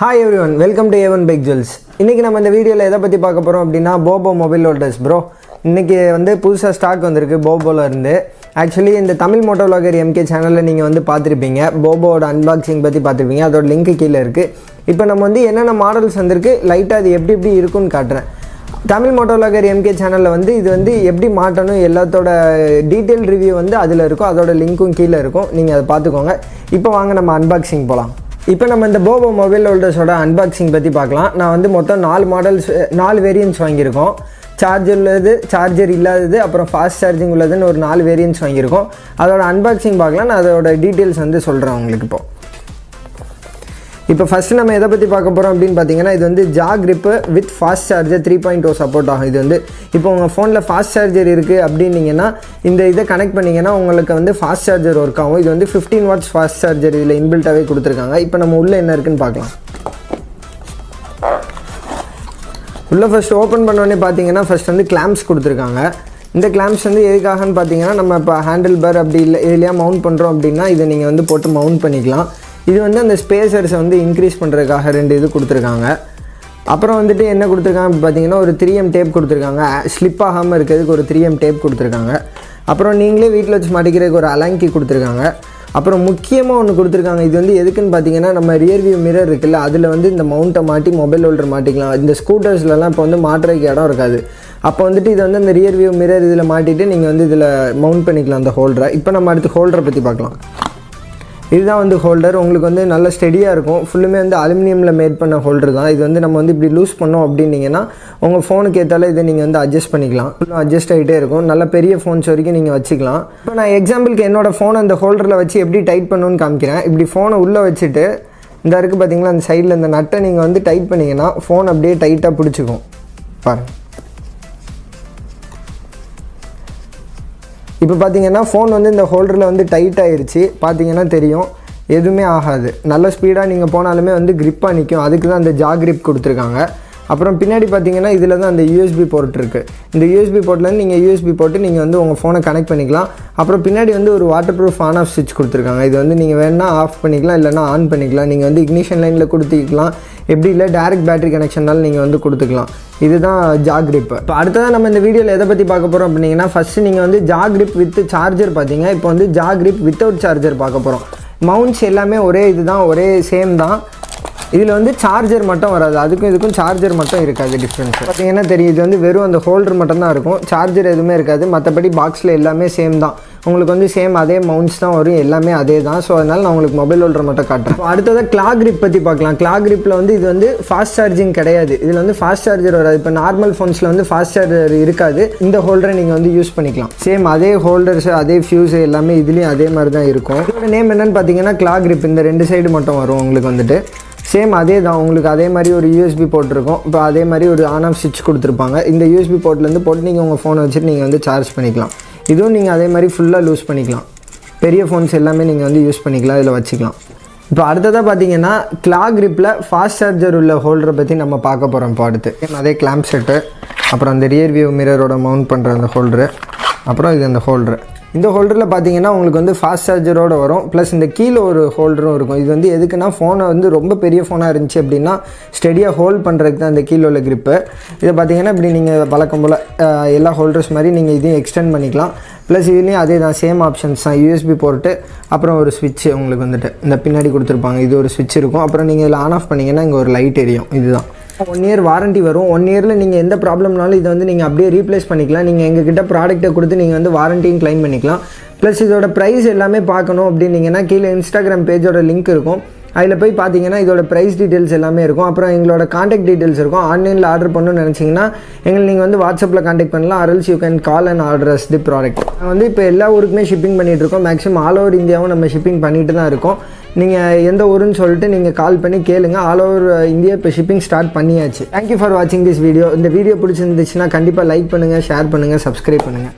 Hi everyone, welcome to A1 Big Jewels. இன்னைக்கு நம்ம இந்த வீடியோல எதை பத்தி பார்க்க போறோம் அப்படினா BOBO Mobile Holders bro. இன்னைக்கு வந்து புதுசா ஸ்டாக் வந்திருக்கு BOBOல இருந்து. Actually இந்த தமிழ் மோட்டோ vlogger MK சேனல்ல நீங்க வந்து பாத்திருப்பீங்க. BOBOவோட அன்பாக்சிங் பத்தி பாத்திருப்பீங்க. அதோட லிங்க் கீழ இருக்கு. இப்போ நம்ம வந்து என்னென்ன மாடல்ஸ் வந்திருக்கு லைட்டா அது எப்படி இருக்குன்னு காட்டுறேன். தமிழ் மோட்டோ vlogger MK சேனல்ல வந்து இது வந்து எப்படி மாட்டணும் எல்லாத்தோட டீடைல் ரிவ்யூ வந்து அதுல இருக்கும். அதோட லிங்க்கும் கீழ இருக்கும். நீங்க அதை பாத்துக்கோங்க. இப்போ வாங்க நம்ம அன்பாக்சிங் போலாம். இப்போ நம்ம இந்த BOBO மொபைல் ஹோல்டர்ஸோட அன்பாக்சிங் பற்றி பார்க்கலாம். நான் வந்து மொத்தம் 4 வேரியன்ட்ஸ் வாங்கியிருக்கோம். சார்ஜர் உள்ளது, சார்ஜர் இல்லாதது, அப்புறம் ஃபாஸ்ட் சார்ஜிங் உள்ளதுன்னு ஒரு 4 வேரியன்ட்ஸ் வாங்கியிருக்கோம். அதோட அன்பாக்சிங் பார்க்கலாம். நான் அதோட டீட்டெயில்ஸ் வந்து சொல்கிறேன் உங்களுக்கு. இப்போ ஃபஸ்ட்டு நம்ம எதை பற்றி பார்க்க போகிறோம் அப்படின்னு பார்த்தீங்கன்னா, இது வந்து ஜா grip with fast charger 3.0 support ஆகும். இது வந்து இப்போ உங்கள் ஃபோனில் ஃபாஸ்ட் சார்ஜர் இருக்குது அப்படின்னீங்கன்னா இந்த இதை கனெக்ட் பண்ணிங்கன்னா உங்களுக்கு வந்து ஃபாஸ்ட் சார்ஜர் ஒர்க் ஆகும். இது வந்து 15 வாட்ஸ் ஃபாஸ்ட் சார்ஜர் இதில் இன்பில்ட்டாகவே கொடுத்துருக்காங்க. இப்போ நம்ம உள்ளே என்ன இருக்குன்னு பார்க்கலாம். உள்ளே ஃபஸ்ட்டு ஓப்பன் பண்ணோடனே பார்த்தீங்கன்னா ஃபஸ்ட் வந்து கிளாம்ப்ஸ் கொடுத்துருக்காங்க. இந்த கிளாம்ப்ஸ் வந்து எதுக்காகன்னு பார்த்தீங்கன்னா, நம்ம இப்போ ஹேண்டில் பார் அப்படி இல்லை இதுலையா மவுண்ட் பண்ணுறோம் அப்படின்னா இதை நீங்கள் வந்து போட்டு மவுண்ட் பண்ணிக்கலாம். இது வந்து அந்த ஸ்பேசர்ஸை வந்து இன்க்ரீஸ் பண்ணுறதுக்காக 2 இது கொடுத்துருக்காங்க. அப்புறம் வந்துட்டு என்ன கொடுத்துருக்காங்க அப்படி பார்த்தீங்கன்னா, ஒரு 3M டேப் கொடுத்துருக்காங்க. ஸ்லிப் ஆகாமல் இருக்கிறதுக்கு ஒரு 3M டேப் கொடுத்துருக்காங்க. அப்புறம் நீங்களே வீட்டில் வச்சு மாட்டிக்கிறதுக்கு ஒரு அலாங்கி கொடுத்துருக்காங்க. அப்புறம் முக்கியமாக ஒன்று கொடுத்துருக்காங்க. இது வந்து எதுக்குன்னு பார்த்தீங்கன்னா, நம்ம ரியர் வியூ மிரர் இருக்குல்ல, அதில் வந்து இந்த மவுண்ட்டை மாட்டி மொபைல் ஹோல்டர் மாட்டிக்கலாம். இந்த ஸ்கூட்டர்ஸ்லலாம் இப்போ வந்து மாட்டுறதுக்கு இடம் இருக்காது. அப்போ வந்துட்டு இது வந்து அந்த ரியர் வியூ மிரர் இதில் மாட்டிட்டு நீங்கள் வந்து இதில் மவுண்ட் பண்ணிக்கலாம் அந்த ஹோல்டரை. இப்போ நம்ம அடுத்து ஹோல்டரை பற்றி பார்க்கலாம். இதுதான் வந்து ஹோல்டர். உங்களுக்கு வந்து நல்ல ஸ்டெடியாக இருக்கும். ஃபுல்லுமே வந்து அலுமினியமில் மேட் பண்ண ஹோல்டர் தான். இது வந்து நம்ம வந்து இப்படி லூஸ் பண்ணோம் அப்படின்னீங்கன்னா உங்கள் ஃபோனுக்கு ஏற்றால இதை நீங்கள் வந்து அட்ஜஸ்ட் பண்ணிக்கலாம். ஃபுல்லும் அட்ஜஸ்ட் ஆகிட்டே இருக்கும். நல்ல பெரிய ஃபோன்ஸ் வரைக்கும் நீங்கள் வச்சுக்கலாம். இப்போ நான் எக்ஸாம்பிளுக்கு என்னோடய ஃபோனை அந்த ஹோல்டரில் வச்சு எப்படி டைட் பண்ணணும்னு காமிக்கிறேன். இப்படி ஃபோனை உள்ளே வச்சுட்டு இந்த இருக்குது பார்த்தீங்களா, அந்த சைடில் இந்த நட்டை நீங்கள் வந்து டைட் பண்ணிங்கன்னா ஃபோன் அப்படியே டைட்டாக பிடிச்சிக்கும். பாருங்கள். இப்போ பார்த்தீங்கன்னா ஃபோன் வந்து இந்த ஹோல்டரில் வந்து டைட் ஆகிருச்சு. பார்த்தீங்கன்னா தெரியும், எதுவுமே ஆகாது. நல்ல ஸ்பீடாக நீங்கள் போனாலுமே வந்து கிரிப்பாக நிற்கும். அதுக்கு தான் அந்த ஜா கிரிப் கொடுத்துருக்காங்க. அப்புறம் பின்னாடி பார்த்தீங்கன்னா இதில் தான் அந்த USB போர்ட் இருக்குது. இந்த USB போர்ட்லேருந்து நீங்கள் USB போட்டு நீங்கள் வந்து உங்கள் ஃபோனை கனெக்ட் பண்ணிக்கலாம். அப்புறம் பின்னாடி வந்து ஒரு வாட்டர் ப்ரூஃப் ஆன் ஆஃப் ஸ்விட்ச் கொடுத்துருக்காங்க. இது வந்து நீங்கள் வேணால் ஆஃப் பண்ணிக்கலாம், இல்லைனா ஆன் பண்ணிக்கலாம். நீங்கள் வந்து இக்னிஷன் லைனில் கொடுத்துக்கலாம். எப்படி இல்லை டேரெக்ட் பேட்டரி கனெக்ஷனாலும் நீங்கள் வந்து கொடுத்துக்கலாம். இதுதான் ஜா கிரிப். இப்போ அடுத்ததான் நம்ம இந்த வீடியோவில் எதை பற்றி பார்க்க போகிறோம் அப்படின்னா, ஃபஸ்ட்டு நீங்கள் வந்து ஜா கிரிப் வித் சார்ஜர் பார்த்தீங்க. இப்போ வந்து ஜா கிரிப் வித்தவுட் சார்ஜர் பார்க்க போகிறோம். மவுண்ட்ஸ் எல்லாமே ஒரே இதுதான், ஒரே சேம் தான். இதில் வந்து சார்ஜர் மட்டும் வராது. அதுக்கும் இதுக்கும் சார்ஜர் மட்டும் இருக்காது. டிஃப்ரென்ஸ் பார்த்தீங்கன்னா தெரியும். இது வந்து வெறும் அந்த ஹோல்டர் மட்டும் தான் இருக்கும். சார்ஜர் எதுவுமே இருக்காது. மற்றபடி பாக்ஸில் எல்லாமே சேம் தான். உங்களுக்கு வந்து சேம் அதே மவுண்ட்ஸ் தான் வரும். எல்லாமே அதே தான். ஸோ அதனால் நான் உங்களுக்கு மொபைல் ஹோல்டர் மட்டும் காட்டுறேன். அடுத்ததாக கிளா கிரிப் பற்றி பார்க்கலாம். கிளா கிரிப்பில் வந்து இது வந்து ஃபாஸ்ட் சார்ஜிங் கிடையாது. இதில் வந்து ஃபாஸ்ட் சார்ஜர் வராது. இப்போ நார்மல் ஃபோன்ஸில் வந்து ஃபாஸ்ட் சார்ஜர் இருக்காது. இந்த ஹோல்டரை நீங்கள் வந்து யூஸ் பண்ணிக்கலாம். சேம் அதே ஹோல்டர்ஸ், அதே ஃபியூஸ் எல்லாமே இதுலேயும் அதே மாதிரி தான் இருக்கும். இதோட நேம் என்னென்னு பார்த்தீங்கன்னா கிளா கிரிப். இந்த 2 சைடு மட்டும் வரும் உங்களுக்கு வந்துட்டு. சேம் அதே தான். உங்களுக்கு அதே மாதிரி ஒரு USB போர்ட் இருக்கும். இப்போ அதே மாதிரி ஒரு ஆன் ஆஃப் ஸ்விட்ச் கொடுத்துருப்பாங்க. இந்த USB போர்ட்லேருந்து போட்டு நீங்கள் உங்கள் ஃபோனை வச்சுட்டு நீங்கள் வந்து சார்ஜ் பண்ணிக்கலாம். இதுவும் நீங்கள் அதே மாதிரி ஃபுல்லாக லூஸ் பண்ணிக்கலாம். பெரிய ஃபோன்ஸ் எல்லாமே நீங்கள் வந்து யூஸ் பண்ணிக்கலாம், இதில் வச்சுக்கலாம். இப்போ அடுத்ததாக பார்த்தீங்கன்னா கிளா கிரிப்பில் ஃபாஸ்ட் சார்ஜர் உள்ள ஹோல்டரை பற்றி நம்ம பார்க்க போகிறோம். இப்போ அடுத்து அதே கிளாம்ப் செட்டு, அப்புறம் அந்த ரியர் வியூ மிரரோட மவுண்ட் பண்ணுற அந்த ஹோல்டரு, அப்புறம் இது அந்த ஹோல்டரு. இந்த ஹோல்டரில் பார்த்தீங்கன்னா உங்களுக்கு வந்து ஃபாஸ்ட் சார்ஜரோடு வரும். ப்ளஸ் இந்த கீழே ஒரு ஹோல்டரும் இருக்கும். இது வந்து எதுக்குன்னா, ஃபோனை வந்து ரொம்ப பெரிய ஃபோனாக இருந்துச்சு அப்படின்னா ஸ்டெடியாக ஹோல்ட் பண்ணுறதுக்கு தான் இந்த கீழே உள்ள கிரிப்பு. இதை பார்த்தீங்கன்னா இப்படி நீங்கள் வழக்கம் போல் எல்லா ஹோல்டர்ஸ் மாதிரி நீங்கள் இதையும் எக்ஸ்டெண்ட் பண்ணிக்கலாம். ப்ளஸ் இதுலேயும் அதே தான், சேம் ஆப்ஷன்ஸ் தான். USB போர்ட்டு, அப்புறம் ஒரு ஸ்விட்ச் உங்களுக்கு வந்துட்டு இந்த பின்னாடி கொடுத்துருப்பாங்க. இது ஒரு ஸ்விட்ச் இருக்கும். அப்புறம் நீங்கள் இதில் ஆன் ஆஃப் பண்ணிங்கன்னா இங்கே ஒரு லைட் எரியும். இதுதான் 1 இயர் வாரண்ட்டி வரும். 1 இயரில் நீங்கள் எந்த ப்ராப்ளம்னாலும் இதை வந்து நீங்கள் அப்படியே ரீப்ளேஸ் பண்ணிக்கலாம். நீங்கள் எங்ககிட்ட ப்ராடக்ட்டை கொடுத்து நீங்கள் வந்து வாரண்ட்டியும் கிளைம் பண்ணிக்கலாம். ப்ளஸ் இதோட ப்ரைஸ் எல்லாமே பார்க்கணும் அப்படின்னீங்கன்னா கீழே இன்ஸ்டாகிராம் பேஜோட லிங்க் இருக்கும். அதில் போய் பார்த்தீங்கன்னா இதோட ப்ரைஸ் டீட்டெயில்ஸ் எல்லாமே இருக்கும். அப்புறம் எங்களோட காண்டாக்ட் டீட்டெயில்ஸ் இருக்கும். ஆன்லைனில் ஆர்டர் பண்ணணும்னு நினச்சிங்கன்னா எங்களை நீங்கள் வந்து வாட்ஸ்அப்பில் காண்டாக்ட் பண்ணலாம். Or else you can call and order as the product. வந்து இப்போ எல்லா ஊருக்குமே ஷிப்பிங் பண்ணிகிட்டு இருக்கோம். மேக்ஸிமம் ஆல் ஓவர் இந்தியாவும் நம்ம ஷிப்பிங் பண்ணிட்டு தான் இருக்கோம். நீங்கள் எந்த ஊருன்னு சொல்லிட்டு நீங்கள் கால் பண்ணி கேளுங்க. ஆல் ஓவர் இந்தியா இப்போ ஷிப்பிங் ஸ்டார்ட் பண்ணியாச்சு. தேங்க்யூ ஃபார் வாட்சிங் திஸ் வீடியோ. இந்த வீடியோ பிடிச்சிருந்துச்சுன்னா கண்டிப்பாக லைக் பண்ணுங்கள், ஷேர் பண்ணுங்கள், சப்ஸ்கிரைப் பண்ணுங்கள்.